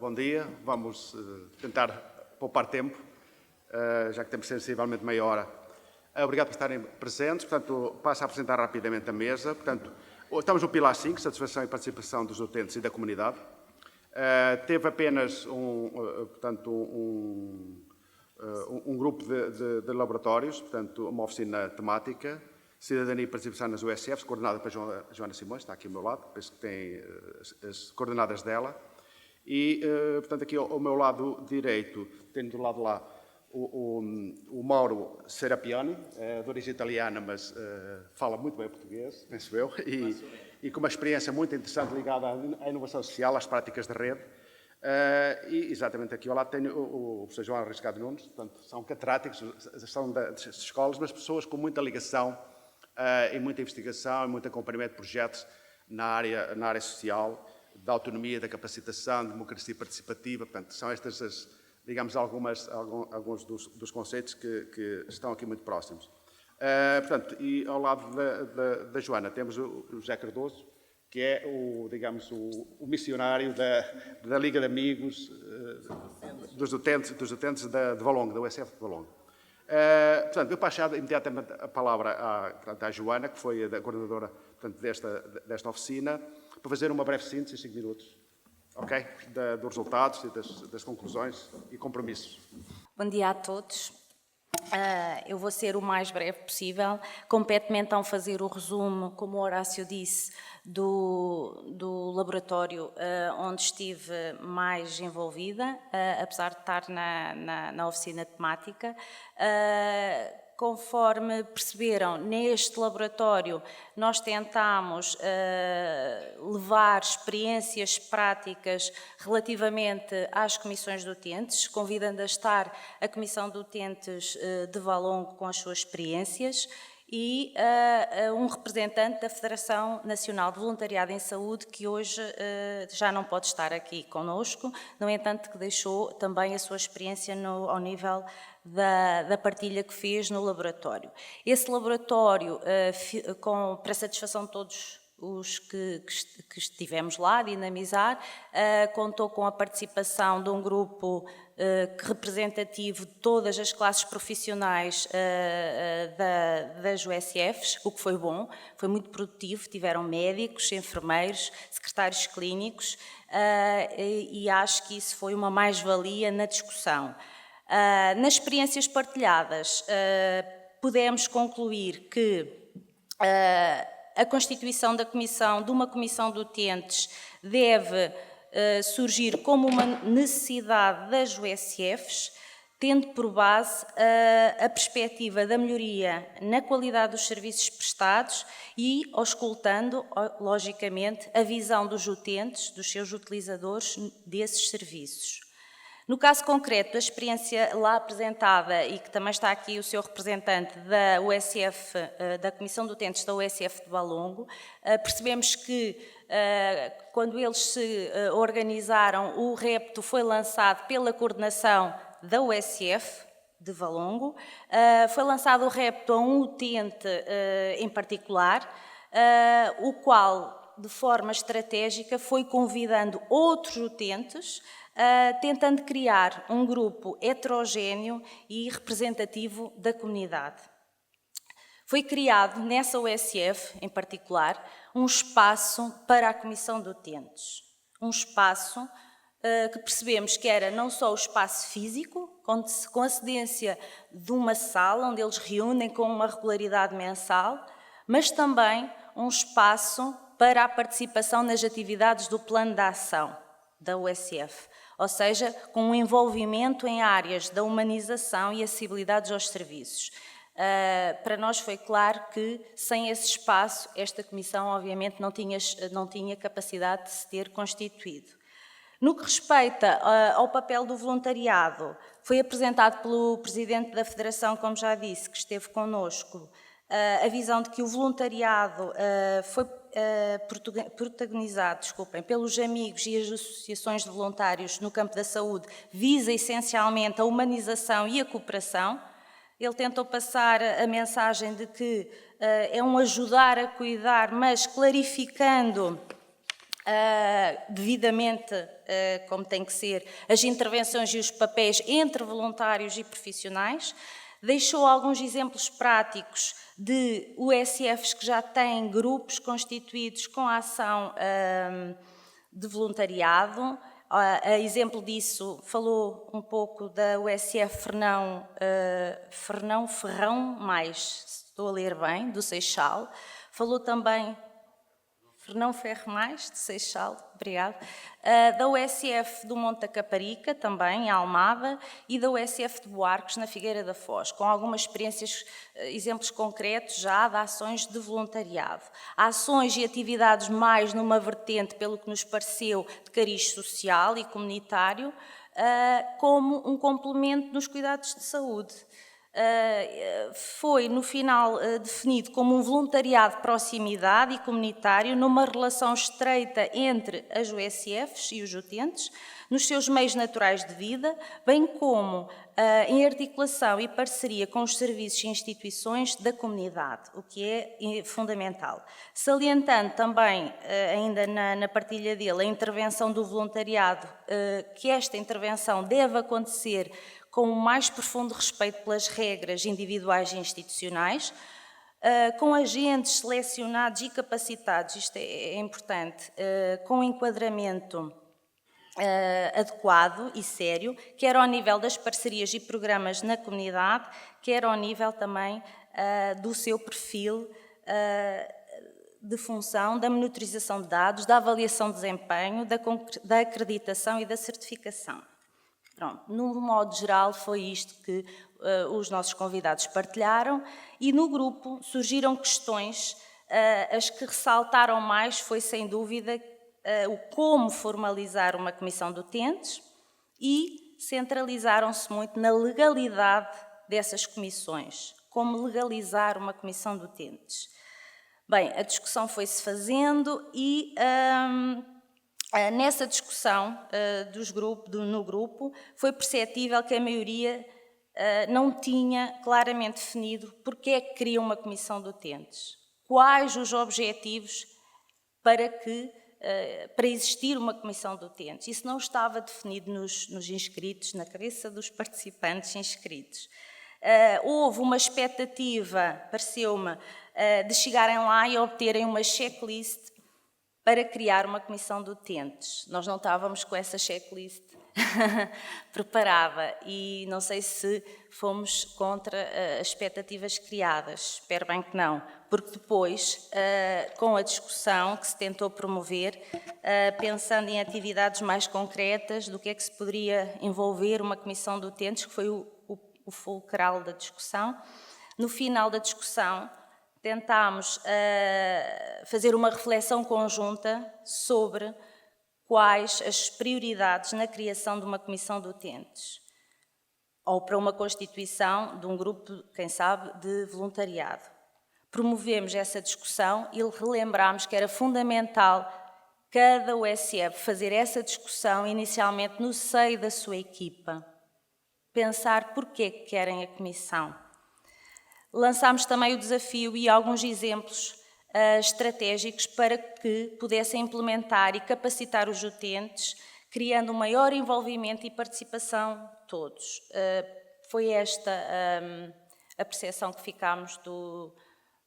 bom dia. Vamos tentar poupar tempo, já que temos sensivelmente meia hora. Obrigado por estarem presentes. Portanto, passo a apresentar rapidamente a mesa. Portanto, estamos no pilar 5, satisfação e participação dos utentes e da comunidade. Teve apenas um grupo de laboratórios, portanto, uma oficina temática, Cidadania e Participação nas USFs, coordenada pela Joana Simões, está aqui ao meu lado, penso que tem as coordenadas dela. E, portanto, aqui ao meu lado direito, tenho do lado lá o Mauro Serapiani, de origem italiana, mas fala muito bem português, penso eu, e com uma experiência muito interessante ligada à inovação social, às práticas de rede. E exatamente aqui ao lado tenho o professor João Arriscado Nunes, portanto, são catedráticos, são das escolas, mas pessoas com muita ligação e muita investigação e muito acompanhamento de projetos na área social, da autonomia, da capacitação, democracia participativa. Portanto, são estas, digamos, alguns dos conceitos que estão aqui muito próximos. Portanto, e ao lado da Joana temos o José Cardoso, que é o missionário da Liga de Amigos dos utentes de Valongo, da USF de Valongo. Portanto, eu passo imediatamente a palavra à Joana, que foi a coordenadora, portanto, desta oficina, para fazer uma breve síntese, 5 minutos, ok? Dos resultados e das conclusões e compromissos. Bom dia a todos. Eu vou ser o mais breve possível. Compete-me então fazer o resumo, como o Horácio disse, do laboratório onde estive mais envolvida, apesar de estar na oficina temática. Conforme perceberam, neste laboratório nós tentámos levar experiências práticas relativamente às comissões de utentes, convidando a estar a Comissão de Utentes de Valongo com as suas experiências e um representante da Federação Nacional de Voluntariado em Saúde, que hoje já não pode estar aqui connosco, no entanto que deixou também a sua experiência ao nível da partilha que fez no laboratório. Esse laboratório, para satisfação de todos os que estivemos lá a dinamizar, contou com a participação de um grupo representativo de todas as classes profissionais das USFs, o que foi bom, foi muito produtivo, tiveram médicos, enfermeiros, secretários clínicos, e acho que isso foi uma mais-valia na discussão. Nas experiências partilhadas, pudemos concluir que a constituição de uma comissão de utentes deve surgir como uma necessidade das USFs, tendo por base a perspectiva da melhoria na qualidade dos serviços prestados e auscultando, logicamente, a visão dos utentes, dos seus utilizadores desses serviços. No caso concreto da experiência lá apresentada, e que também está aqui o seu representante da USF, da Comissão de Utentes da USF de Valongo, percebemos que quando eles se organizaram, o repto foi lançado pela coordenação da USF de Valongo, foi lançado o repto a um utente em particular, o qual, de forma estratégica, foi convidando outros utentes, tentando criar um grupo heterogéneo e representativo da comunidade. Foi criado nessa USF, em particular, um espaço para a Comissão de Utentes. Um espaço que percebemos que era não só o espaço físico, com a cedência de uma sala onde eles reúnem com uma regularidade mensal, mas também um espaço para a participação nas atividades do plano de ação da USF, ou seja, com um envolvimento em áreas da humanização e acessibilidades aos serviços. Para nós foi claro que, sem esse espaço, esta comissão, obviamente, não tinha capacidade de se ter constituído. No que respeita ao papel do voluntariado, foi apresentado pelo Presidente da Federação, como já disse, que esteve connosco, a visão de que o voluntariado foi protagonizado, pelos amigos e as associações de voluntários no campo da saúde, visa essencialmente a humanização e a cooperação. Ele tentou passar a mensagem de que é um ajudar a cuidar, mas clarificando devidamente como tem que ser, as intervenções e os papéis entre voluntários e profissionais. Deixou alguns exemplos práticos de USFs que já têm grupos constituídos com a ação de voluntariado. A exemplo disso, falou um pouco da USF Fernão Ferrão Mais, se estou a ler bem, do Seixal. Falou também Fernão Ferro Mais, de Seixal, obrigado. Da USF do Monte da Caparica, também, em Almada, e da USF de Buarques, na Figueira da Foz, com algumas experiências, exemplos concretos já de ações de voluntariado. Ações e atividades mais numa vertente, pelo que nos pareceu, de cariz social e comunitário, como um complemento nos cuidados de saúde. Foi, no final, definido como um voluntariado de proximidade e comunitário numa relação estreita entre as USFs e os utentes, nos seus meios naturais de vida, bem como em articulação e parceria com os serviços e instituições da comunidade, o que é fundamental. Salientando também, ainda na partilha dele, a intervenção do voluntariado, que esta intervenção deve acontecer com o mais profundo respeito pelas regras individuais e institucionais, com agentes selecionados e capacitados, isto é importante, com enquadramento adequado e sério, quer ao nível das parcerias e programas na comunidade, quer ao nível também do seu perfil de função, da monitorização de dados, da avaliação de desempenho, da acreditação e da certificação. Pronto, no modo geral foi isto que os nossos convidados partilharam e no grupo surgiram questões, as que ressaltaram mais foi sem dúvida o como formalizar uma comissão de utentes e centralizaram-se muito na legalidade dessas comissões, como legalizar uma comissão de utentes. Bem, a discussão foi-se fazendo e nessa discussão no grupo foi perceptível que a maioria não tinha claramente definido porque é que queria uma comissão de utentes, quais os objetivos para existir uma comissão de utentes. Isso não estava definido nos inscritos, na cabeça dos participantes inscritos. Houve uma expectativa, pareceu-me, de chegarem lá e obterem uma checklist para criar uma comissão de utentes. Nós não estávamos com essa checklist preparada e não sei se fomos contra as expectativas criadas, espero bem que não, porque depois, com a discussão que se tentou promover, pensando em atividades mais concretas do que é que se poderia envolver uma comissão de utentes, que foi o fulcral da discussão, no final da discussão, tentámos fazer uma reflexão conjunta sobre quais as prioridades na criação de uma comissão de utentes ou para uma constituição de um grupo, quem sabe, de voluntariado. Promovemos essa discussão e relembramos que era fundamental cada USF fazer essa discussão inicialmente no seio da sua equipa, pensar porquê que querem a comissão. Lançámos também o desafio e alguns exemplos estratégicos para que pudessem implementar e capacitar os utentes, criando um maior envolvimento e participação de todos. Foi esta a percepção que ficámos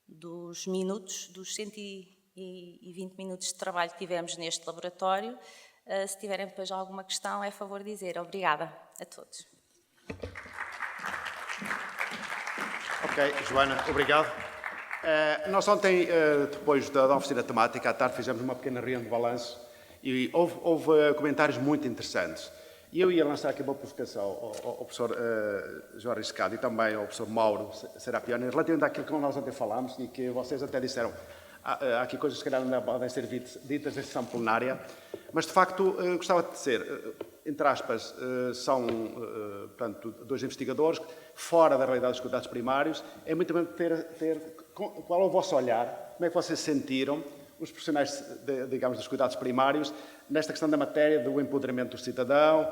dos minutos, dos 120 minutos de trabalho que tivemos neste laboratório. Se tiverem depois alguma questão, é a favor de dizer. Obrigada a todos. Ok, Joana, obrigado. Nós ontem, depois da oficina temática, à tarde fizemos uma pequena reunião de balanço e houve comentários muito interessantes. E eu ia lançar aqui uma provocação ao professor João Riscado e também ao professor Mauro Serapione, relativamente àquilo que nós ontem falámos e que vocês até disseram. Há aqui coisas que não podem ser ditas em sessão plenária, mas de facto gostava de dizer, entre aspas, são portanto, dois investigadores fora da realidade dos cuidados primários. É muito bem ter qual é o vosso olhar, como é que vocês sentiram os profissionais, digamos, dos cuidados primários nesta questão da matéria do empoderamento do cidadão,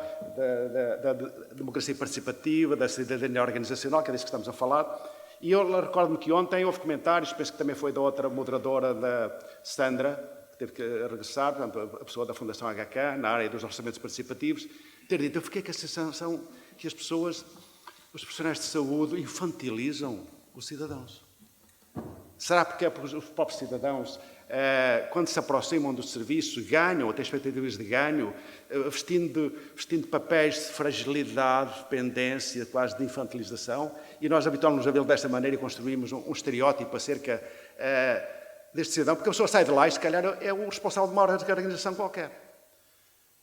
da democracia participativa, da cidadania organizacional, que é disso que estamos a falar. E eu recordo-me que ontem houve comentários, penso que também foi da outra moderadora, da Sandra, que teve que regressar, portanto, a pessoa da Fundação HK, na área dos orçamentos participativos, ter dito, eu fiquei com a sensação que as pessoas, os profissionais de saúde, infantilizam os cidadãos. Será porque os próprios cidadãos, quando se aproximam dos serviços, ganham, ou têm expectativas de ganho, vestindo papéis de fragilidade, dependência, quase de infantilização, e nós habituamos-nos a vê-lo desta maneira e construímos um estereótipo acerca deste cidadão, porque a pessoa sai de lá e, se calhar, é o responsável de uma organização qualquer.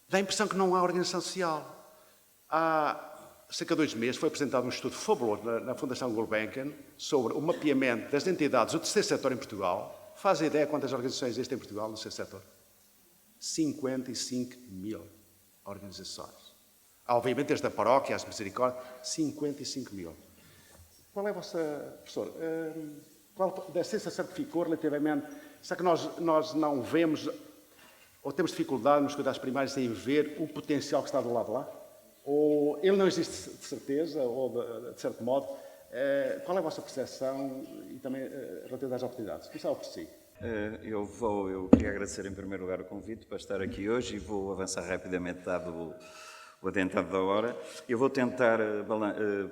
Dá a impressão que não há organização social. Há cerca de 2 meses foi apresentado um estudo fabuloso na Fundação Gulbenkian sobre o mapeamento das entidades do terceiro setor em Portugal. Faz a ideia quantas organizações existem em Portugal no terceiro setor? 55 mil organizações. Obviamente, desde a paróquia às misericórdias, 55 mil. Qual é a vossa, professor, qual da sensação que ficou relativamente... Será que nós não vemos, ou temos dificuldade nos cuidados primários em ver o potencial que está do lado de lá? Ou ele não existe de certeza, ou de certo modo? Qual é a vossa percepção e também relativamente às oportunidades? Começava por si. Eu queria agradecer em primeiro lugar o convite para estar aqui hoje e vou avançar rapidamente, dado o adiantado da hora. Eu vou tentar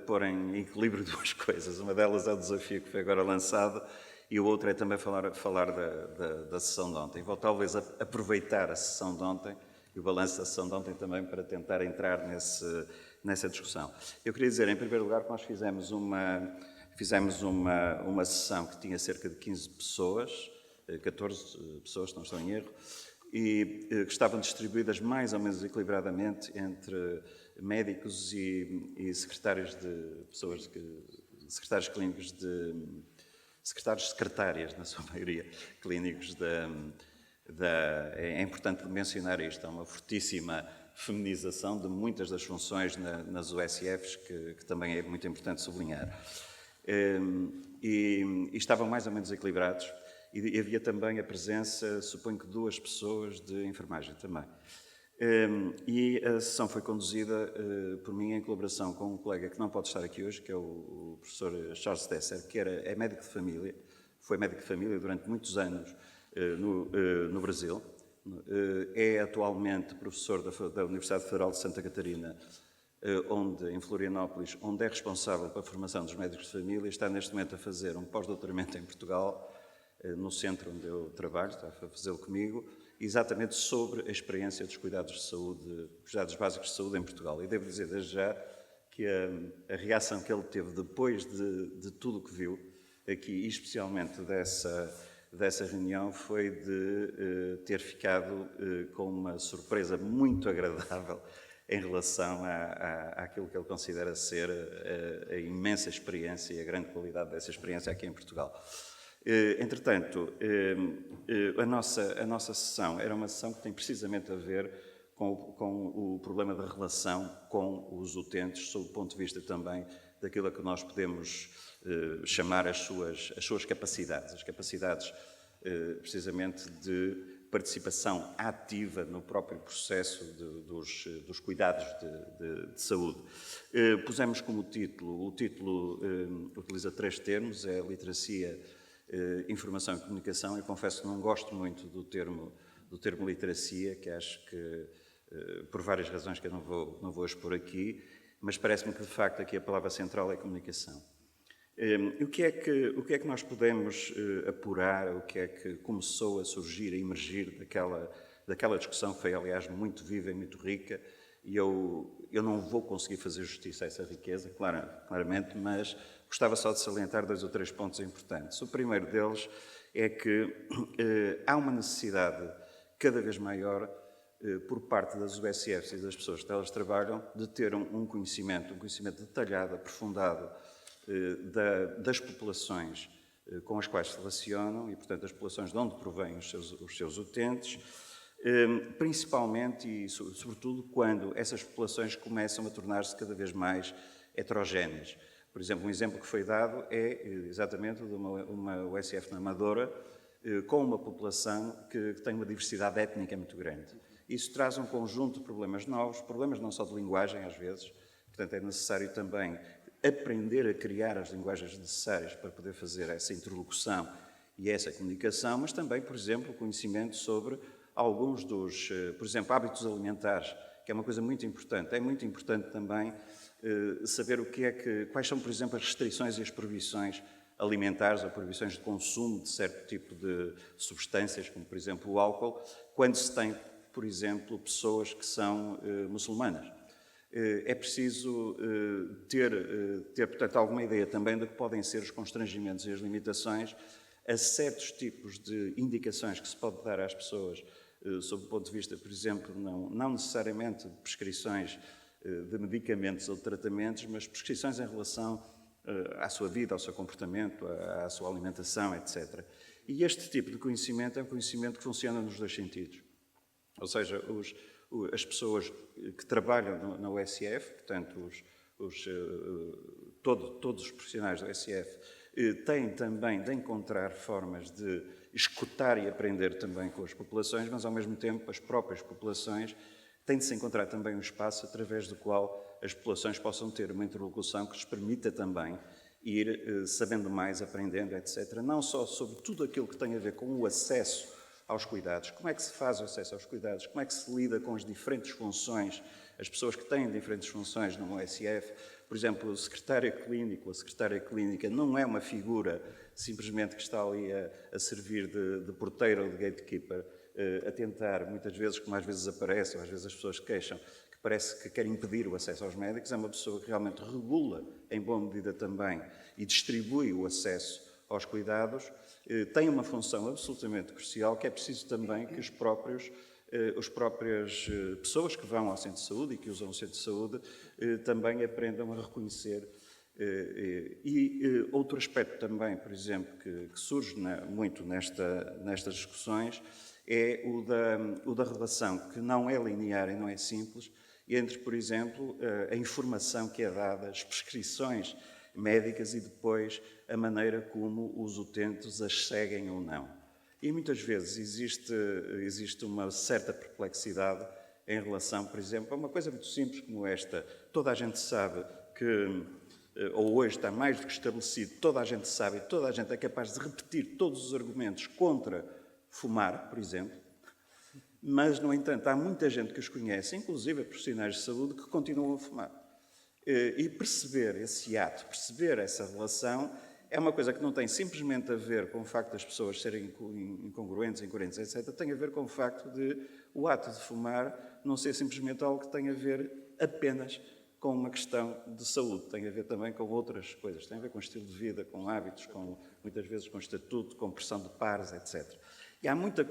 pôr em equilíbrio duas coisas. Uma delas é o desafio que foi agora lançado e o outro é também falar da sessão de ontem. Vou talvez aproveitar a sessão de ontem e o balanço da sessão de ontem também para tentar entrar nessa discussão. Eu queria dizer, em primeiro lugar, que nós fizemos uma sessão que tinha cerca de 15 pessoas, 14 pessoas, se não estou em erro, e que estavam distribuídas mais ou menos equilibradamente entre médicos e secretários de pessoas, secretários clínicos secretárias, na sua maioria, clínicos é importante mencionar isto, há uma fortíssima feminização de muitas das funções nas USFs, que também é muito importante sublinhar. E estavam mais ou menos equilibrados, e havia também a presença, suponho que 2 pessoas de enfermagem também. E a sessão foi conduzida por mim em colaboração com um colega que não pode estar aqui hoje, que é o professor Charles Tesser, que é médico de família, foi médico de família durante muitos anos no Brasil, é atualmente professor da Universidade Federal de Santa Catarina, em Florianópolis, onde é responsável pela formação dos médicos de família, está neste momento a fazer um pós-doutoramento em Portugal, no centro onde eu trabalho, está a fazê-lo comigo, exatamente sobre a experiência dos cuidados de saúde, cuidados básicos de saúde em Portugal. E devo dizer desde já que a reação que ele teve depois de tudo o que viu aqui, e especialmente dessa reunião, foi de ter ficado com uma surpresa muito agradável em relação àquilo que ele considera ser a imensa experiência e a grande qualidade dessa experiência aqui em Portugal. Entretanto, a nossa sessão era uma sessão que tem precisamente a ver com o problema da relação com os utentes, sob o ponto de vista também daquilo a que nós podemos chamar as suas capacidades, as capacidades precisamente de participação ativa no próprio processo dos cuidados de saúde. Pusemos como título, o título utiliza 3 termos, é literacia, informação e comunicação. Eu confesso que não gosto muito do termo literacia, que acho que, por várias razões que eu não vou expor aqui, mas parece-me que, de facto, aqui a palavra central é comunicação. O que é que nós podemos apurar, o que é que começou a surgir, a emergir daquela discussão, que foi, aliás, muito viva e muito rica, e eu não vou conseguir fazer justiça a essa riqueza, claramente, mas gostava só de salientar 2 ou 3 pontos importantes. O primeiro deles é que há uma necessidade cada vez maior por parte das USFs e das pessoas que elas trabalham de ter um conhecimento detalhado, aprofundado das populações com as quais se relacionam e, portanto, das populações de onde provêm os seus utentes, principalmente e, sobretudo, quando essas populações começam a tornar-se cada vez mais heterogéneas. Por exemplo, um exemplo que foi dado é exatamente de uma USF na Amadora, com uma população que tem uma diversidade étnica muito grande. Isso traz um conjunto de problemas novos, problemas não só de linguagem, às vezes, portanto é necessário também aprender a criar as linguagens necessárias para poder fazer essa interlocução e essa comunicação, mas também, por exemplo, conhecimento sobre alguns dos, por exemplo, hábitos alimentares, que é uma coisa muito importante. É muito importante também saber quais são, por exemplo, as restrições e as proibições alimentares ou proibições de consumo de certo tipo de substâncias, como, por exemplo, o álcool, quando se tem, por exemplo, pessoas que são muçulmanas. É preciso ter, portanto, alguma ideia também de que podem ser os constrangimentos e as limitações a certos tipos de indicações que se pode dar às pessoas, sob o ponto de vista, por exemplo, não necessariamente de prescrições de medicamentos ou de tratamentos, mas prescrições em relação à sua vida, ao seu comportamento, à sua alimentação, etc. E este tipo de conhecimento é um conhecimento que funciona nos dois sentidos. Ou seja, as pessoas que trabalham na USF, portanto, todos os profissionais da USF, têm também de encontrar formas de escutar e aprender também com as populações, mas, ao mesmo tempo, as próprias populações têm de se encontrar também um espaço através do qual as populações possam ter uma interlocução que lhes permita também ir sabendo mais, aprendendo, etc. Não só sobre tudo aquilo que tem a ver com o acesso aos cuidados, como é que se faz o acesso aos cuidados, como é que se lida com as diferentes funções, as pessoas que têm diferentes funções no USF. Por exemplo, o secretário clínico ou a secretária clínica não é uma figura simplesmente que está ali a servir de porteiro ou de gatekeeper, a tentar, muitas vezes, como às vezes aparece, ou às vezes as pessoas queixam, que parece que quer impedir o acesso aos médicos. É uma pessoa que realmente regula, em boa medida também, e distribui o acesso aos cuidados. Tem uma função absolutamente crucial, que é preciso também que as próprias pessoas que vão ao centro de saúde e que usam o centro de saúde também aprendam a reconhecer. Outro aspecto também, por exemplo, que surge muito nestas discussões é o da relação, que não é linear e não é simples, entre, por exemplo, a informação que é dada, as prescrições médicas e depois a maneira como os utentes as seguem ou não. E muitas vezes existe uma certa perplexidade em relação, por exemplo, a uma coisa muito simples como esta. Toda a gente sabe que, ou hoje está mais do que estabelecido, toda a gente sabe e toda a gente é capaz de repetir todos os argumentos contra fumar, por exemplo, mas, no entanto, há muita gente que os conhece, inclusive profissionais de saúde, que continuam a fumar. E perceber esse ato, perceber essa relação, é uma coisa que não tem simplesmente a ver com o facto das pessoas serem incongruentes, incoerentes, etc. Tem a ver com o facto de o ato de fumar não ser simplesmente algo que tem a ver apenas com uma questão de saúde. Tem a ver também com outras coisas. Tem a ver com estilo de vida, com hábitos, muitas vezes com estatuto, com pressão de pares, etc. E há muitas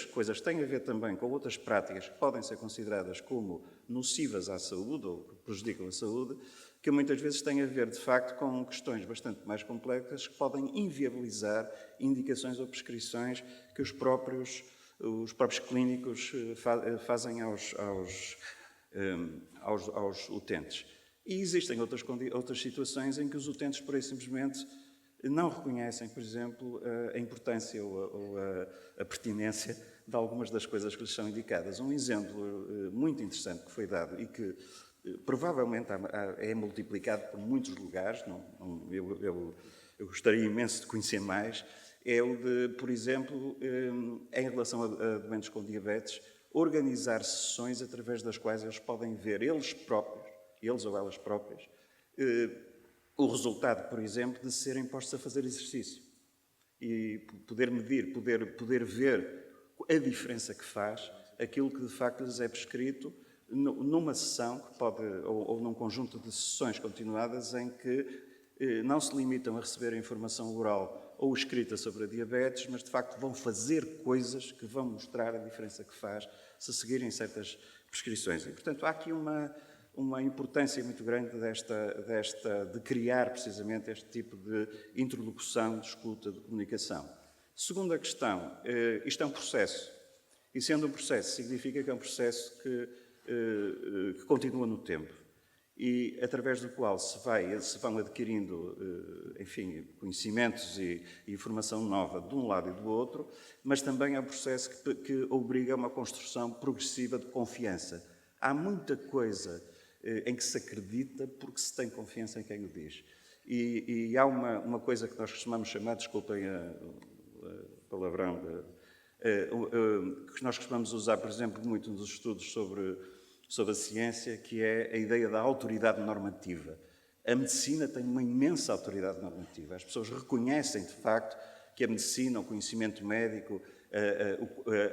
coisas que têm a ver também com outras práticas que podem ser consideradas como nocivas à saúde ou que prejudicam a saúde, que muitas vezes têm a ver, de facto, com questões bastante mais complexas que podem inviabilizar indicações ou prescrições que os próprios clínicos fazem aos utentes. E existem outras situações em que os utentes, por aí simplesmente, não reconhecem, por exemplo, a importância ou a pertinência de algumas das coisas que lhes são indicadas. Um exemplo muito interessante que foi dado e que provavelmente é multiplicado por muitos lugares, eu gostaria imenso de conhecer mais, é o de, por exemplo, em relação a doentes com diabetes, organizar sessões através das quais eles podem ver eles ou elas próprias, o resultado, por exemplo, de serem postos a fazer exercício e poder medir, poder ver a diferença que faz aquilo que de facto lhes é prescrito numa sessão que pode, ou num conjunto de sessões continuadas em que não se limitam a receber a informação oral ou escrita sobre a diabetes, mas de facto vão fazer coisas que vão mostrar a diferença que faz se seguirem certas prescrições. E, portanto, há aqui uma importância muito grande de criar precisamente este tipo de interlocução, de escuta, de comunicação. Segunda questão, isto é um processo. E sendo um processo, significa que é um processo que continua no tempo e através do qual se vão adquirindo, enfim, conhecimentos e informação nova de um lado e do outro, mas também é um processo que obriga a uma construção progressiva de confiança. Há muita coisa em que se acredita porque se tem confiança em quem o diz. E há uma coisa que nós costumamos chamar, desculpem o palavrão, que nós costumamos usar, por exemplo, muito nos estudos sobre a ciência, que é a ideia da autoridade normativa. A medicina tem uma imensa autoridade normativa. As pessoas reconhecem, de facto, que a medicina, o conhecimento médico,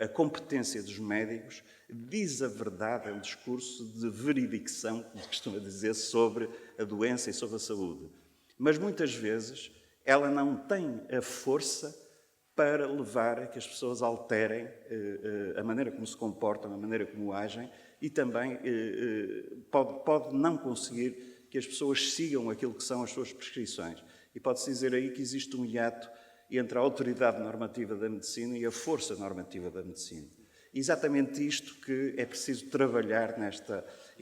a competência dos médicos diz a verdade, é um discurso de veridicção, como se costuma dizer, sobre a doença e sobre a saúde. Mas muitas vezes ela não tem a força para levar a que as pessoas alterem a maneira como se comportam, a maneira como agem, e também pode não conseguir que as pessoas sigam aquilo que são as suas prescrições. E pode-se dizer aí que existe um hiato entre a autoridade normativa da medicina e a força normativa da medicina. E exatamente isto que é preciso trabalhar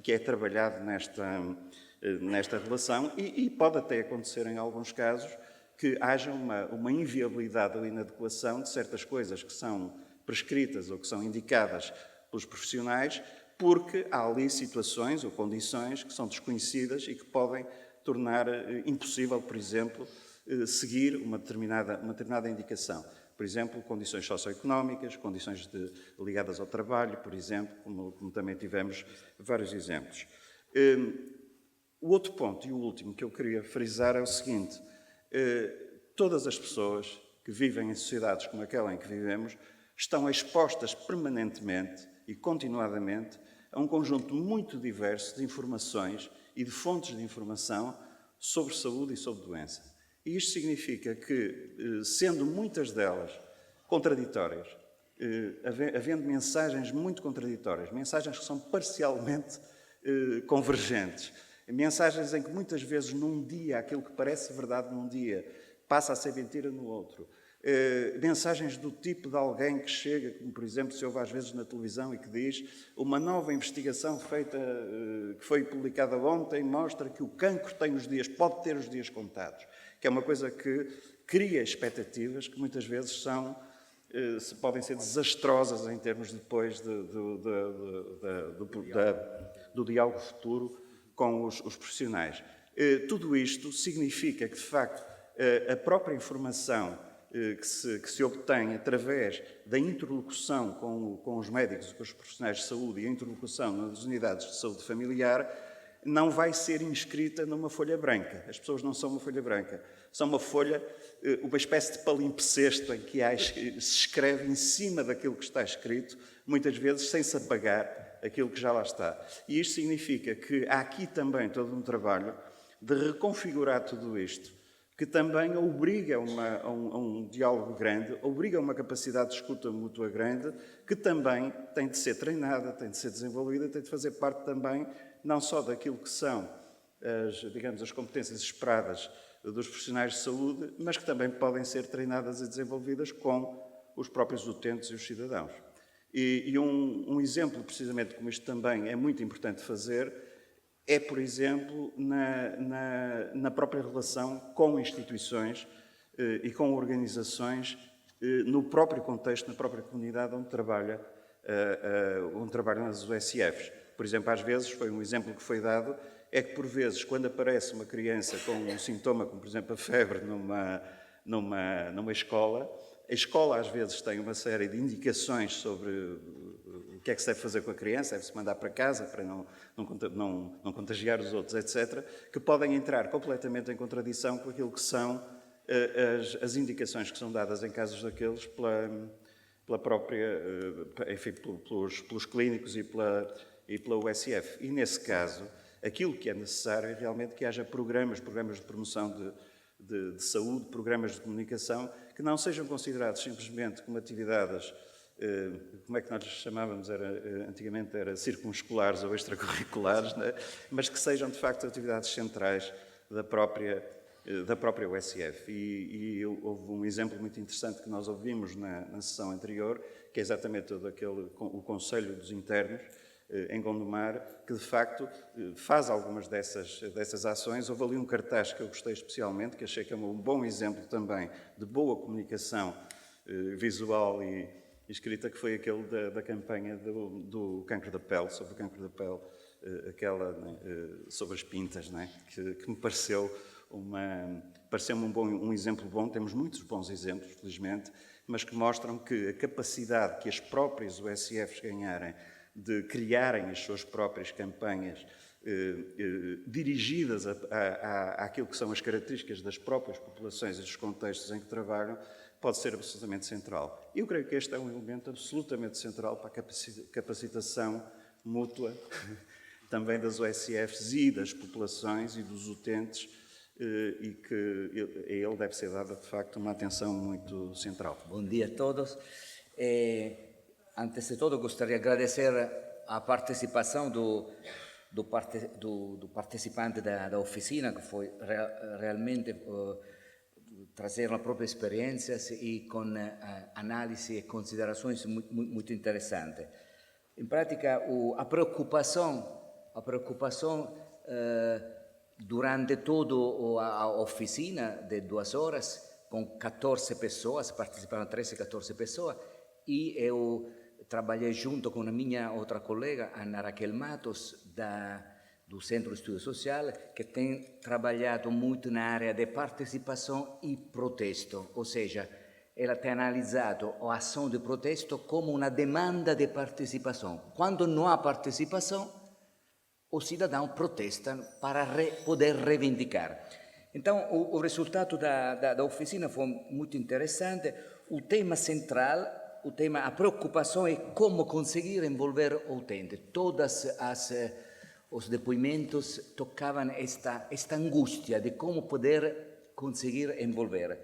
que é trabalhado nesta relação, e pode até acontecer em alguns casos que haja uma inviabilidade ou inadequação de certas coisas que são prescritas ou que são indicadas pelos profissionais, porque há ali situações ou condições que são desconhecidas e que podem tornar impossível, por exemplo, seguir uma determinada indicação. Por exemplo, condições socioeconómicas, condições ligadas ao trabalho, por exemplo, como também tivemos vários exemplos. O outro ponto e o último que eu queria frisar é o seguinte: todas as pessoas que vivem em sociedades como aquela em que vivemos estão expostas permanentemente e continuadamente a um conjunto muito diverso de informações e de fontes de informação sobre saúde e sobre doença. E isto significa que, sendo muitas delas contraditórias, havendo mensagens muito contraditórias, mensagens que são parcialmente convergentes, mensagens em que muitas vezes num dia aquilo que parece verdade num dia passa a ser mentira no outro, mensagens do tipo de alguém que chega, como por exemplo se ouve às vezes na televisão e que diz: uma nova investigação feita, que foi publicada ontem, mostra que o cancro pode ter os dias contados, que é uma coisa que cria expectativas que muitas vezes podem ser desastrosas em termos depois do diálogo futuro com os profissionais. Tudo isto significa que, de facto, a própria informação que se obtém através da interlocução com os médicos e com os profissionais de saúde e a interlocução nas unidades de saúde familiar não vai ser inscrita numa folha branca. As pessoas não são uma folha branca. São uma espécie de palimpsesto em que se escreve em cima daquilo que está escrito, muitas vezes sem se apagar aquilo que já lá está. E isto significa que há aqui também todo um trabalho de reconfigurar tudo isto, que também obriga a um diálogo grande, obriga a uma capacidade de escuta mútua grande, que também tem de ser treinada, tem de ser desenvolvida, tem de fazer parte também não só daquilo que são as competências esperadas dos profissionais de saúde, mas que também podem ser treinadas e desenvolvidas com os próprios utentes e os cidadãos. E um exemplo, precisamente como isto também é muito importante fazer, é, por exemplo, na própria relação com instituições e com organizações no próprio contexto, na própria comunidade onde trabalham as USFs. Por exemplo, às vezes, foi um exemplo que foi dado, é que por vezes, quando aparece uma criança com um sintoma, como por exemplo a febre numa escola, a escola às vezes tem uma série de indicações sobre o que é que se deve fazer com a criança, deve-se mandar para casa para não contagiar os outros, etc., que podem entrar completamente em contradição com aquilo que são as indicações que são dadas em casos daqueles pela própria, enfim, pelos clínicos e pela USF. E nesse caso, aquilo que é necessário é realmente que haja programas de promoção de saúde, programas de comunicação, que não sejam considerados simplesmente como atividades, como é que nós chamávamos, antigamente era circunscolares ou extracurriculares, né? Mas que sejam de facto atividades centrais da própria USF. E houve um exemplo muito interessante que nós ouvimos na sessão anterior, que é exatamente o Conselho dos Internos, em Gondomar, que de facto faz algumas dessas ações. Houve ali um cartaz que eu gostei especialmente, que achei que é um bom exemplo também de boa comunicação visual e escrita, que foi aquele da campanha do cancro da pele, sobre o cancro da pele, aquela sobre as pintas, não é? que me pareceu pareceu-me um exemplo bom. Temos muitos bons exemplos, felizmente, mas que mostram que a capacidade que as próprias USFs ganharem de criarem as suas próprias campanhas dirigidas àquilo que são as características das próprias populações e dos contextos em que trabalham, pode ser absolutamente central. Eu creio que este é um elemento absolutamente central para a capacitação mútua também das USFs e das populações e dos utentes, e que a ele deve ser dada, de facto, uma atenção muito central. Bom dia a todos. Antes de tudo, gostaria de agradecer a participação do participante da oficina, que foi realmente trazer a própria experiência e com análise e considerações muito interessantes. Em prática, a preocupação durante toda a oficina de 2 horas, com 14 pessoas, participaram 13, 14 pessoas, e eu trabalhei junto com a minha outra colega, Ana Raquel Matos, do Centro de Estudo Social, que tem trabalhado muito na área de participação e protesto, ou seja, ela tem analisado a ação de protesto como uma demanda de participação. Quando não há participação, o cidadão protesta para poder reivindicar. Então, o resultado da oficina foi muito interessante. O tema central, a preocupação é como conseguir envolver o utente. Todos os depoimentos tocavam esta angústia de como poder conseguir envolver.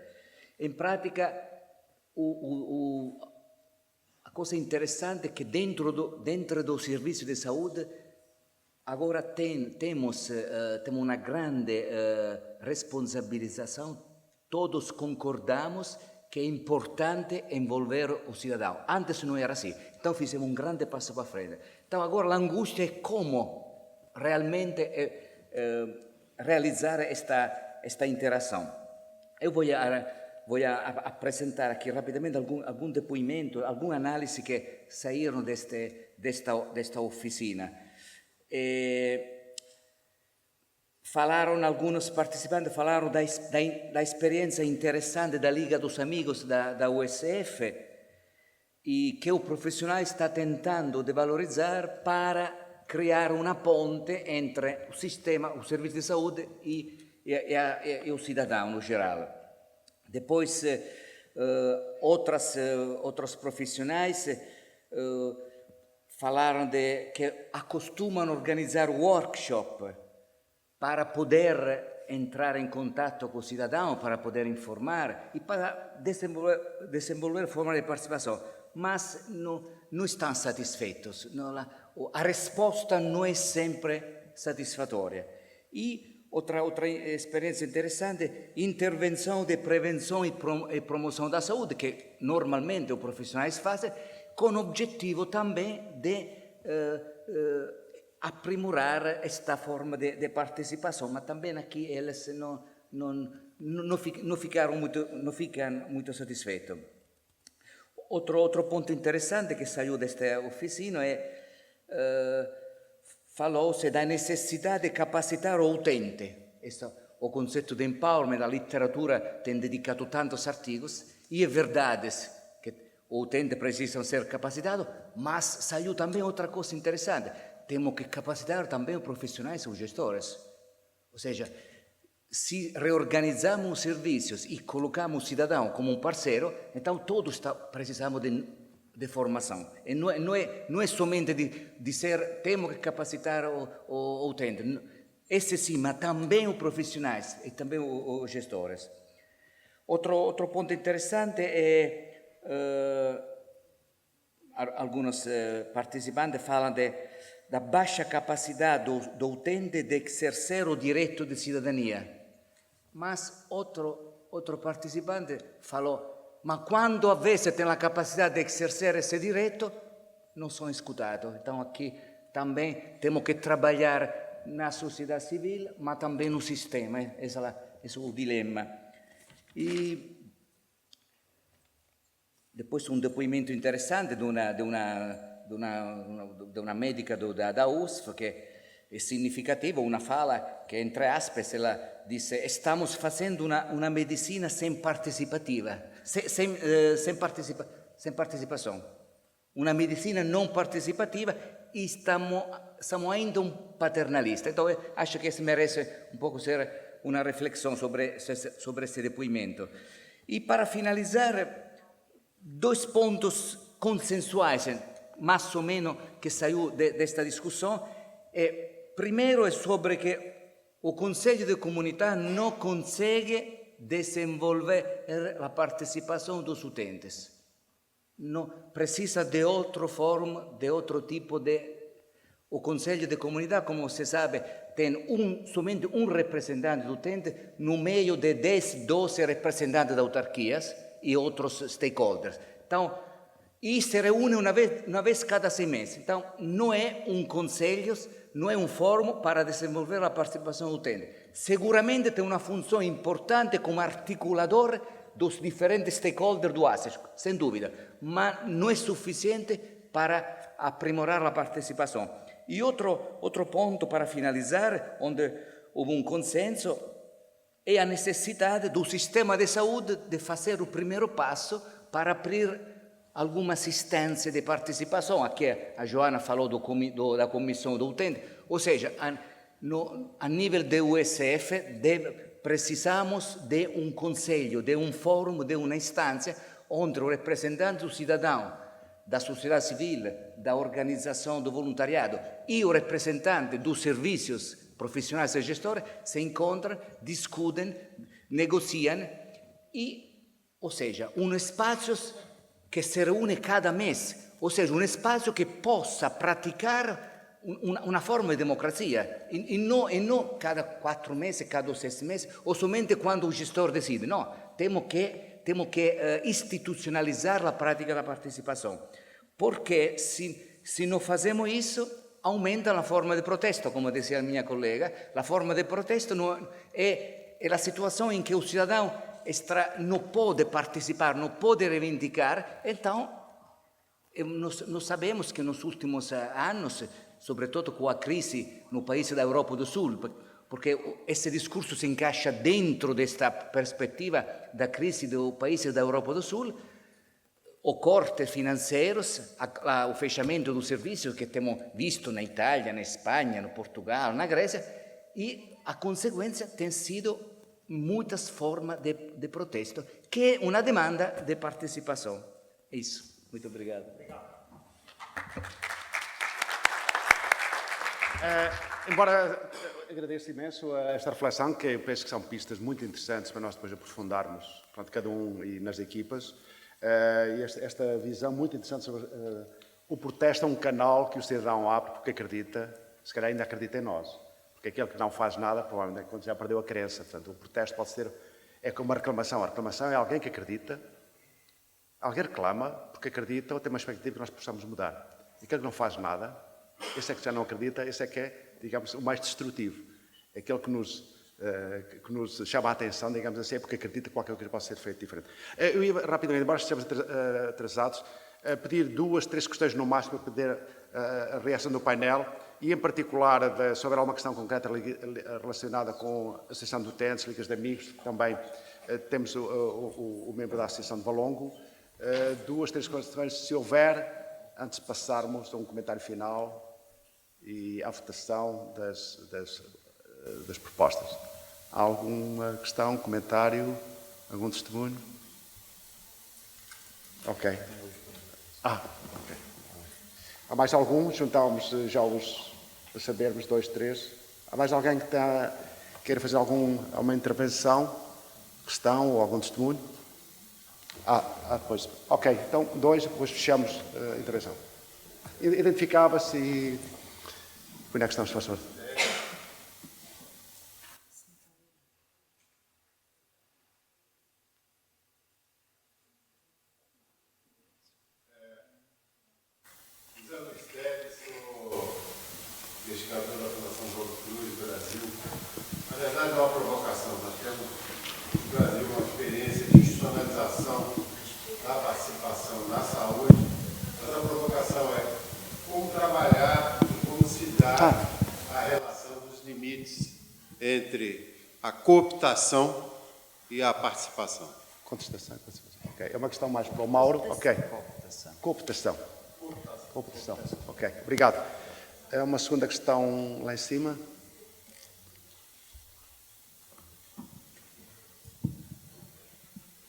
Em prática, a coisa interessante é que dentro do serviço de saúde agora temos uma grande responsabilização. Todos concordamos que é importante envolver o cidadão. Antes não era assim. Então fizemos um grande passo para frente. Então agora a angústia é como realmente realizar esta interação. Eu vou apresentar aqui rapidamente algum depoimento, alguma análise que saíram desta oficina. Alguns participantes falaram da experiência interessante da Liga dos Amigos da USF e que o profissional está tentando de valorizar para criar uma ponte entre o sistema, o serviço de saúde e o cidadão no geral. Depois, outros profissionais falaram que acostumam organizar workshop para poder entrar em contato com o cidadão, para poder informar e para desenvolver formas de participação, mas não estão satisfeitos. A resposta não é sempre satisfatória. E outra experiência interessante, intervenção de prevenção e promoção da saúde, que normalmente os profissionais fazem, com o objetivo também de aprimorar esta forma de participação, mas também aqui eles não ficam muito satisfeitos. Outro ponto interessante que saiu desta oficina falou-se da necessidade de capacitar o utente. O conceito de empowerment, a literatura tem dedicado tantos artigos, e é verdade que o utente precisa ser capacitado, mas saiu também outra coisa interessante. Temos que capacitar também os profissionais e os gestores. Ou seja, se reorganizamos os serviços e colocamos o cidadão como um parceiro, então todos precisamos de formação. E não é somente dizer temos que capacitar o utente. Esse sim, mas também os profissionais e também os gestores. Outro ponto interessante é alguns participantes falam da baixa capacidade do utente de exercer o direito de cidadania. Mas outro participante falou, mas quando a vezes tem a capacidade de exercer esse direito, não são escutados. Então aqui também temos que trabalhar na sociedade civil, mas também no sistema. Esse é o dilema. E depois um depoimento interessante de uma médica da USF, que é significativo, uma fala que, entre aspas, ela disse: estamos fazendo uma medicina sem participativa, sem participação. Uma medicina não participativa e estamos ainda um paternalista. Então, acho que isso merece um pouco ser uma reflexão sobre esse depoimento. E, para finalizar, 2 pontos consensuais, mais ou menos, que saiu desta discussão. Primeiro é sobre que o Conselho de Comunidade não consegue desenvolver a participação dos utentes. Não, precisa de outra forma, de outro tipo de... O Conselho de Comunidade, como você sabe, tem somente um representante do utente no meio de 10, 12 representantes de autarquias e outros stakeholders. Então, e se reúne uma vez cada 6 meses. Então, não é um conselho, não é um fórum para desenvolver a participação do utente. Seguramente tem uma função importante como articulador dos diferentes stakeholders do ACES, sem dúvida, mas não é suficiente para aprimorar a participação. E outro ponto para finalizar, onde houve um consenso, é a necessidade do sistema de saúde de fazer o primeiro passo para abrir alguma assistência de participação. Aqui a Joana falou da comissão do utente, ou seja, a nível do USF precisamos de um conselho, de um fórum, de uma instância onde o representante do cidadão, da sociedade civil, da organização do voluntariado e o representante dos serviços profissionais e gestores se encontram, discutem, negociam ou seja, um espaço que se reúne cada mês, ou seja, um espaço que possa praticar uma forma de democracia, e não cada 4 meses, cada 6 meses, ou somente quando o gestor decide. Não, temos que institucionalizar a prática da participação, porque se não fazemos isso, aumenta a forma de protesto, como dizia a minha colega. A forma de protesto é a situação em que o cidadão não pode participar, não pode reivindicar. Então, nós sabemos que nos últimos anos, sobretudo com a crise no país da Europa do Sul, porque esse discurso se encaixa dentro desta perspectiva da crise do país da Europa do Sul, o corte financeiros, o fechamento dos serviços que temos visto na Itália, na Espanha, no Portugal, na Grécia, e a consequência tem sido muitas formas de protesto, que é uma demanda de participação. É isso. Muito obrigado. Embora agradeço imenso esta reflexão, que eu penso que são pistas muito interessantes para nós depois aprofundarmos, portanto, cada um e nas equipas, esta visão muito interessante sobre o protesto é um canal que o cidadão abre porque acredita, se calhar ainda acredita em nós, porque aquele que não faz nada, provavelmente quando já perdeu a crença. Portanto, o protesto pode ser, é como uma reclamação. A reclamação é alguém que acredita, alguém reclama porque acredita ou tem uma expectativa que nós possamos mudar. E aquele que não faz nada, esse é que já não acredita, esse é que é, digamos, o mais destrutivo. Aquele que nos chama a atenção, digamos assim, é porque acredita que qualquer coisa pode ser feito diferente. Eu ia rapidamente, embora estejamos atrasados, pedir 2, 3 questões no máximo para pedir a reação do painel e, em particular, sobre alguma questão concreta relacionada com a Associação de Utentes, Ligas de Amigos. Também temos o membro da Associação de Valongo. 2, 3 questões, se houver, antes de passarmos a um comentário final e à votação das propostas. Há alguma questão, comentário, algum testemunho? Ok. Ok. Há mais algum? Juntámos já os, para sabermos, 2, 3. Há mais alguém que queira fazer alguma intervenção, questão ou algum testemunho? Depois. Ok, então 2, depois fechamos a intervenção. Identificava-se e... Põe a questão, se faz favor. A relação entre a cooptação e a participação. Contestação. Ok. É uma questão mais para o Mauro. Ok. Cooptação. Ok. Obrigado. É uma segunda questão lá em cima.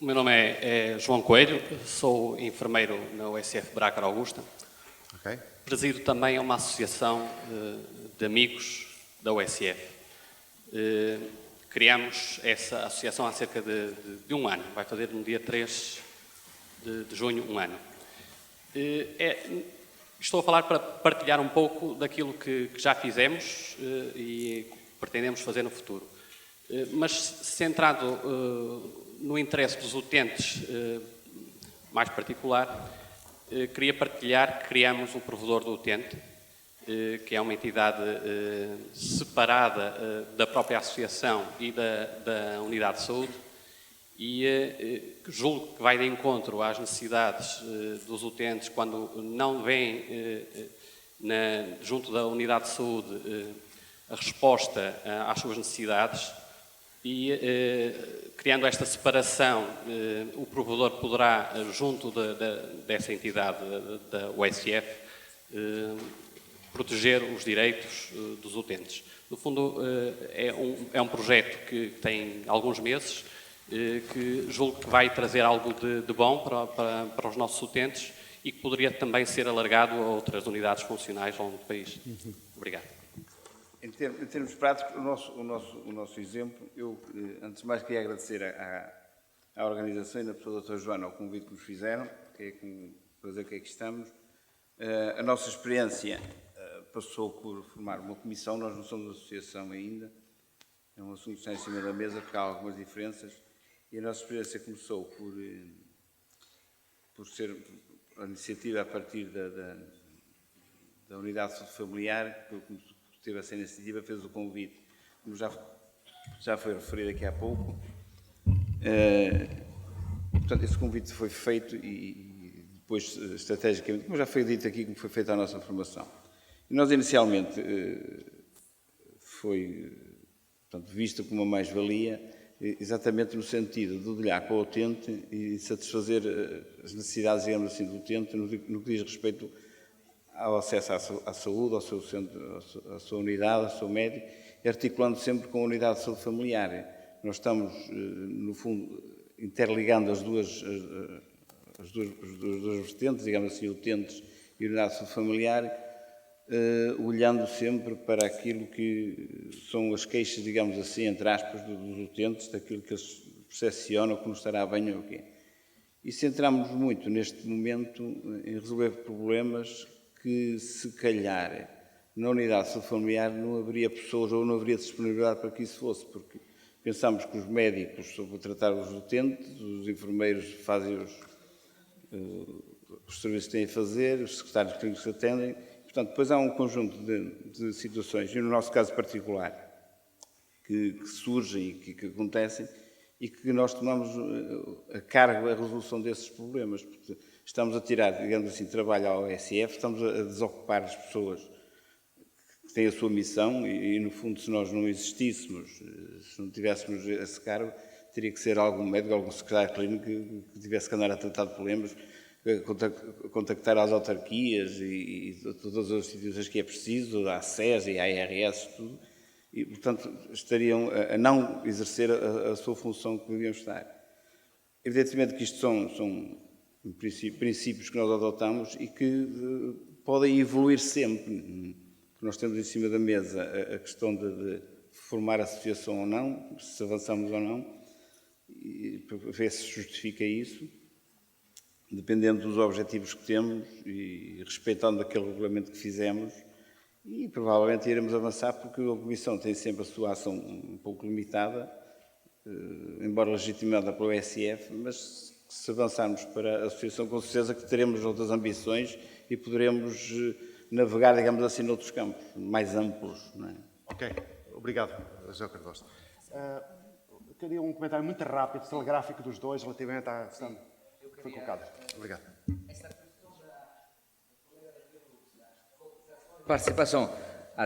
O meu nome é João Coelho, sou enfermeiro na USF Bracar Augusta. Ok. Presido também uma associação de amigos da USF. Criamos essa associação há cerca de um ano, vai fazer no dia 3 de junho um ano. Estou a falar para partilhar um pouco daquilo que já fizemos e pretendemos fazer no futuro. Mas centrado no interesse dos utentes mais particular, queria partilhar que criamos o provedor do utente, que é uma entidade separada da própria associação e da unidade de saúde, e julgo que vai de encontro às necessidades dos utentes quando não vêm junto da unidade de saúde a resposta às suas necessidades, e criando esta separação, o provedor poderá, junto dessa entidade da USF, proteger os direitos dos utentes. No fundo, é um projeto que tem alguns meses, que julgo que vai trazer algo de bom para os nossos utentes e que poderia também ser alargado a outras unidades funcionais ao longo do país. Obrigado. Em termos práticos, o nosso exemplo, eu, antes de mais, queria agradecer à organização e na pessoa do Dr. Joana o convite que nos fizeram, que é para dizer o que é que estamos. A nossa experiência passou por formar uma comissão, nós não somos associação ainda, é um assunto que está em cima da mesa porque há algumas diferenças, e a nossa experiência começou por ser a iniciativa a partir da unidade de saúde familiar, que teve essa iniciativa, fez o convite, como já foi referido aqui há pouco. Portanto, esse convite foi feito e depois, estrategicamente, como já foi dito aqui, como foi feita a nossa formação. E nós, inicialmente, foi, portanto, visto como uma mais-valia, exatamente no sentido de olhar para o utente e satisfazer as necessidades, digamos assim, do utente no que diz respeito ao acesso à saúde, ao seu centro, à sua unidade, ao seu médico, articulando sempre com a unidade de saúde familiar. Nós estamos, no fundo, interligando as duas vertentes, digamos assim, utentes e unidade de saúde familiar, olhando sempre para aquilo que são as queixas, digamos assim, entre aspas, dos utentes, daquilo que eles percepcionam, que não estará bem ou o quê. E centramos muito, neste momento, em resolver problemas que, se calhar, na unidade de saúde familiar não haveria pessoas ou não haveria disponibilidade para que isso fosse, porque pensamos que os médicos sobre tratar os utentes, os enfermeiros fazem os serviços que têm a fazer, os secretários clínicos atendem. Portanto, depois há um conjunto de situações, e no nosso caso particular, que surgem e que acontecem, e que nós tomamos a cargo a resolução desses problemas, porque estamos a tirar, digamos assim, trabalho ao OSF, estamos a desocupar as pessoas que têm a sua missão e, no fundo, se nós não existíssemos, se não tivéssemos esse cargo, teria que ser algum médico, algum secretário clínico que tivesse que andar a tratar de problemas, contactar as autarquias e todas as instituições que é preciso, a SES e a ARS, tudo, e, portanto, estariam a não exercer a sua função que deviam estar. Evidentemente que isto são princípios que nós adotamos e que podem evoluir sempre. Nós temos em cima da mesa a questão de formar associação ou não, se avançamos ou não, e para ver se justifica isso, dependendo dos objetivos que temos e respeitando aquele regulamento que fizemos, e provavelmente iremos avançar porque a Comissão tem sempre a sua ação um pouco limitada, embora legitimada pelo ESF, mas se avançarmos para a associação, com certeza que teremos outras ambições e poderemos navegar, digamos assim, noutros campos mais amplos. Não é? Ok, obrigado, José Cardoso. Teria um comentário muito rápido, telegráfico dos dois, relativamente à questão que foi colocada. Obrigado. Participación.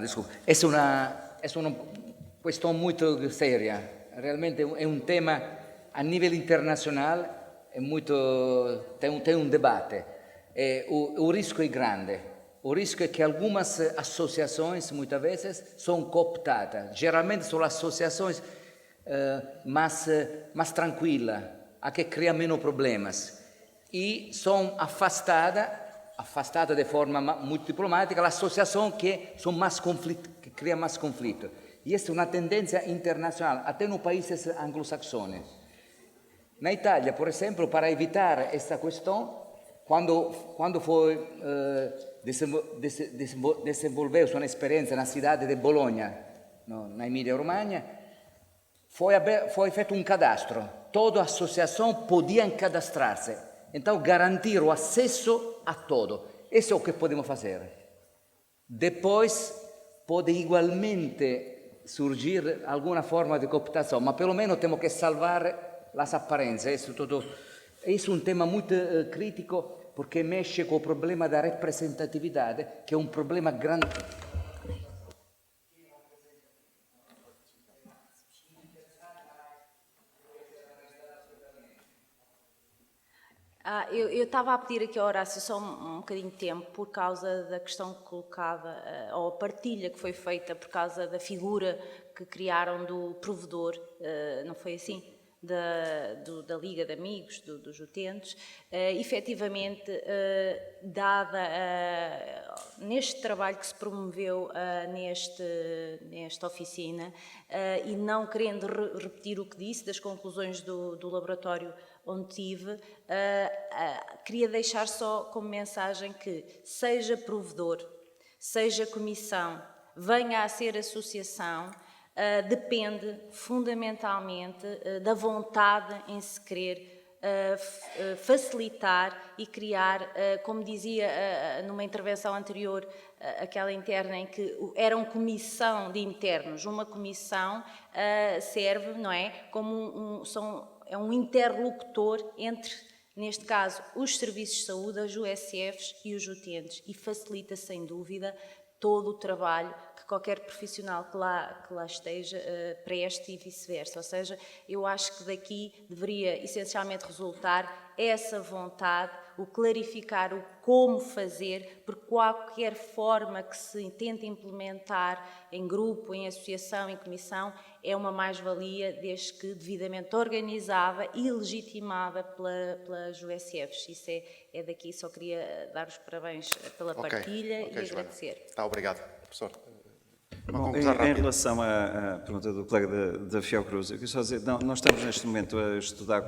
Disculpe. Es una questão muito séria. Realmente é um tema a nível internacional, é muito, tem um debate. O risco é grande. O risco é que algumas associações, muitas vezes, são cooptadas. Geralmente são associações mais tranquilas, a que criam menos problemas. E são afastadas de forma muito diplomática, as associações que são mais que criam mais conflito. E essa é uma tendência internacional, até nos países anglo-saxones. Na Itália, por exemplo, para evitar essa questão, quando foi desenvolveu sua experiência na cidade de Bologna, na Emília-Romagna, foi feito um cadastro. Toda associação podia cadastrar-se. Então, garantir o acesso a tudo. Isso é o que podemos fazer. Depois, pode igualmente surgir alguma forma de cooptação, mas pelo menos temos que salvar as aparências. Isso é um tema muito crítico, porque mexe com o problema da representatividade, que é um problema grande. Eu estava a pedir aqui ao Horácio só um bocadinho de tempo por causa da questão colocada, ou a partilha que foi feita por causa da figura que criaram do provedor, não foi assim? Da Liga de Amigos, dos Utentes. Efetivamente, dada neste trabalho que se promoveu nesta oficina, e não querendo repetir o que disse das conclusões do laboratório onde tive, queria deixar só como mensagem que, seja provedor, seja comissão, venha a ser associação, depende fundamentalmente da vontade em se querer facilitar e criar, como dizia numa intervenção anterior, aquela interna em que era uma comissão de internos. Uma comissão serve, não é, como um interlocutor entre, neste caso, os serviços de saúde, as USFs e os utentes, e facilita, sem dúvida, todo o trabalho que qualquer profissional que lá esteja preste e vice-versa. Ou seja, eu acho que daqui deveria essencialmente resultar essa vontade, o clarificar o como fazer, porque qualquer forma que se tente implementar em grupo, em associação, em comissão, é uma mais-valia desde que devidamente organizada e legitimada pelas USFs. Isso é daqui, só queria dar os parabéns pela partilha e agradecer. Está, obrigado. Professor, uma Bom, conclusão em rápida. relação à pergunta do colega da Fiocruz, eu queria só dizer, nós estamos neste momento a estudar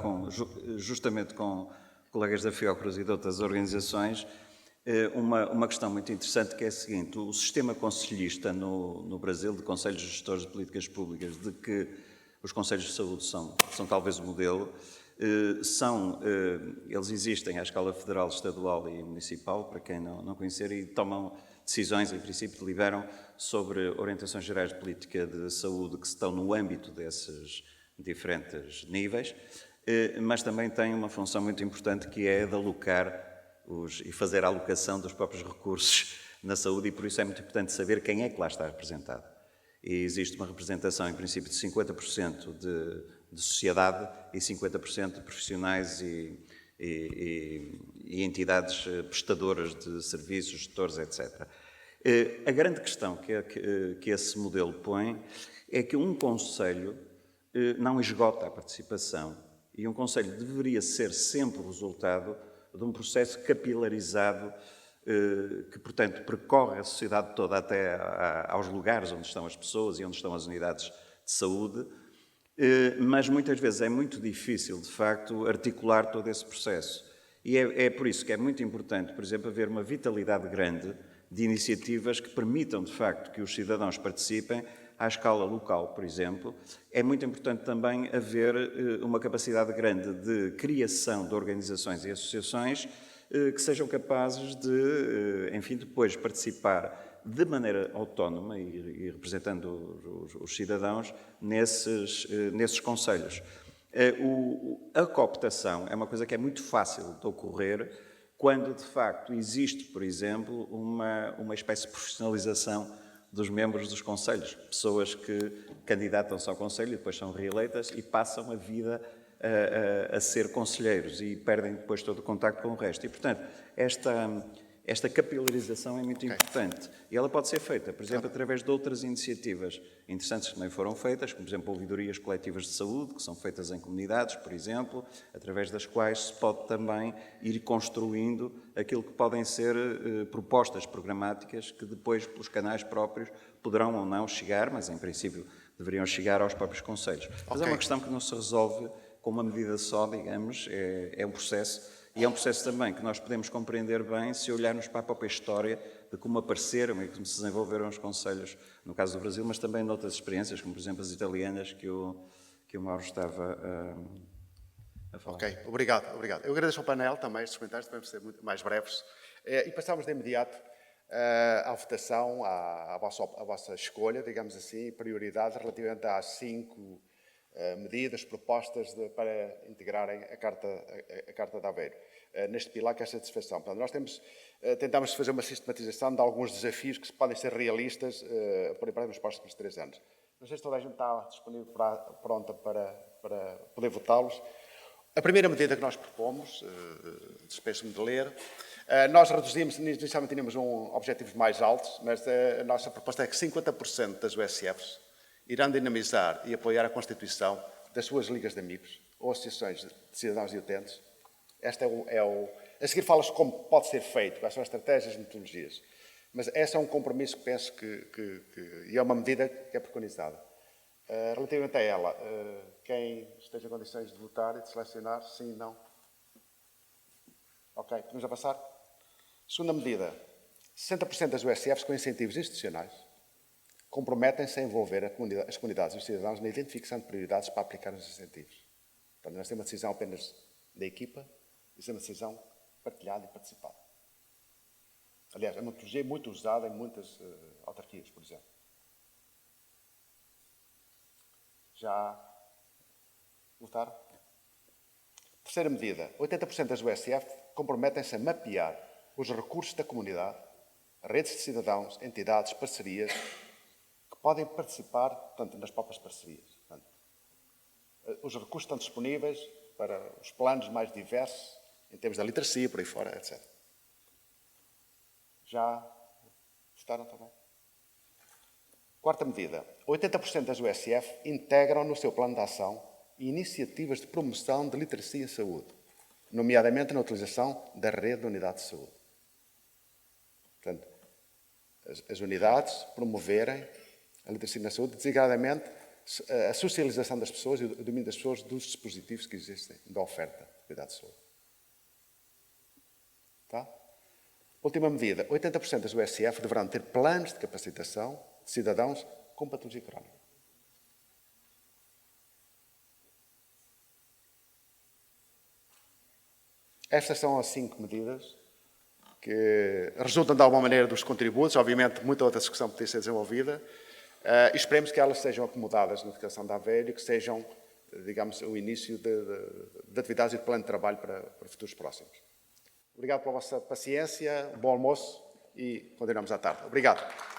justamente com colegas da Fiocruz e de outras organizações uma questão muito interessante, que é a seguinte: o sistema conselhista no Brasil, de conselhos gestores de políticas públicas, de que os conselhos de saúde são talvez o modelo, eles existem à escala federal, estadual e municipal, para quem não conhecer, e tomam decisões, em princípio, deliberam sobre orientações gerais de política de saúde que estão no âmbito desses diferentes níveis, mas também têm uma função muito importante, que é de alocar e fazer a alocação dos próprios recursos na saúde, e por isso é muito importante saber quem é que lá está representado. E existe uma representação, em princípio, de 50% de sociedade e 50% de profissionais e entidades prestadoras de serviços, gestores, etc. A grande questão que esse modelo põe é que um conselho não esgota a participação, e um conselho deveria ser sempre o resultado de um processo capilarizado que, portanto, percorre a sociedade toda até aos lugares onde estão as pessoas e onde estão as unidades de saúde, mas muitas vezes é muito difícil, de facto, articular todo esse processo. E é por isso que é muito importante, por exemplo, haver uma vitalidade grande de iniciativas que permitam, de facto, que os cidadãos participem à escala local, por exemplo. É muito importante também haver uma capacidade grande de criação de organizações e associações que sejam capazes de, enfim, depois participar de maneira autónoma e representando os cidadãos nesses conselhos. A cooptação é uma coisa que é muito fácil de ocorrer quando, de facto, existe, por exemplo, uma espécie de profissionalização dos membros dos conselhos, pessoas que candidatam-se ao conselho, depois são reeleitas e passam a vida a ser conselheiros e perdem depois todo o contacto com o resto. E, portanto, esta capilarização é muito importante. E ela pode ser feita, por exemplo, através de outras iniciativas interessantes que também foram feitas, como, por exemplo, ouvidorias coletivas de saúde, que são feitas em comunidades, por exemplo, através das quais se pode também ir construindo aquilo que podem ser propostas programáticas que depois, pelos canais próprios, poderão ou não chegar, mas, em princípio, deveriam chegar aos próprios conselhos. Mas é uma questão que não se resolve com uma medida só, digamos, é um processo, e é um processo também que nós podemos compreender bem se olharmos para a própria história de como apareceram e como se desenvolveram os conselhos, no caso do Brasil, mas também noutras experiências, como por exemplo as italianas que o Mauro estava a falar. Ok, obrigado. Eu agradeço ao painel também, estes comentários também vão ser muito mais breves. E passamos de imediato à votação, à vossa escolha, digamos assim, prioridade relativamente às 5 medidas propostas para integrarem a Carta de Aveiro, neste pilar que é a satisfação. Portanto, nós tentamos fazer uma sistematização de alguns desafios que podem ser realistas por aí nos próximos 3 anos. Não sei se toda a gente está disponível, pronta para poder votá-los. A primeira medida que nós propomos, despeço-me de ler, nós reduzimos, inicialmente tínhamos objetivos mais altos, mas a nossa proposta é que 50% das USFs irão dinamizar e apoiar a constituição das suas ligas de amigos ou associações de cidadãos e utentes. A seguir fala-se como pode ser feito, quais são as estratégias e metodologias. Mas esse é um compromisso que penso e é uma medida que é preconizada. Relativamente a ela, quem esteja em condições de votar e de selecionar, sim, não? Ok, podemos avançar? Segunda medida, 60% das USFs com incentivos institucionais comprometem-se a envolver as comunidades e os cidadãos na identificação de prioridades para aplicar os incentivos. Portanto, nós temos uma decisão apenas da equipa, isso é uma decisão partilhada e participada. Aliás, é uma metodologia muito usada em muitas autarquias, por exemplo. Já votaram? Terceira medida, 80% das USF comprometem-se a mapear os recursos da comunidade, redes de cidadãos, entidades, parcerias, que podem participar, portanto, nas próprias parcerias. Portanto, os recursos estão disponíveis para os planos mais diversos, em termos da literacia, por aí fora, etc. Já votaram também? Quarta medida, 80% das USF integram no seu plano de ação iniciativas de promoção de literacia e saúde, nomeadamente na utilização da rede de unidades de saúde. Portanto, as unidades promoverem a literacia na saúde, designadamente a socialização das pessoas e o domínio das pessoas dos dispositivos que existem da oferta de cuidados de saúde. Tá? Última medida, 80% das USF deverão ter planos de capacitação de cidadãos com patologia crónica. Estas são as 5 medidas que resultam de alguma maneira dos contributos, obviamente muita outra discussão poderia ser desenvolvida, e esperemos que elas sejam acomodadas na Declaração de Aveiro e que sejam, digamos, o início de atividades e de plano de trabalho para futuros próximos. Obrigado pela vossa paciência, bom almoço e continuamos à tarde. Obrigado.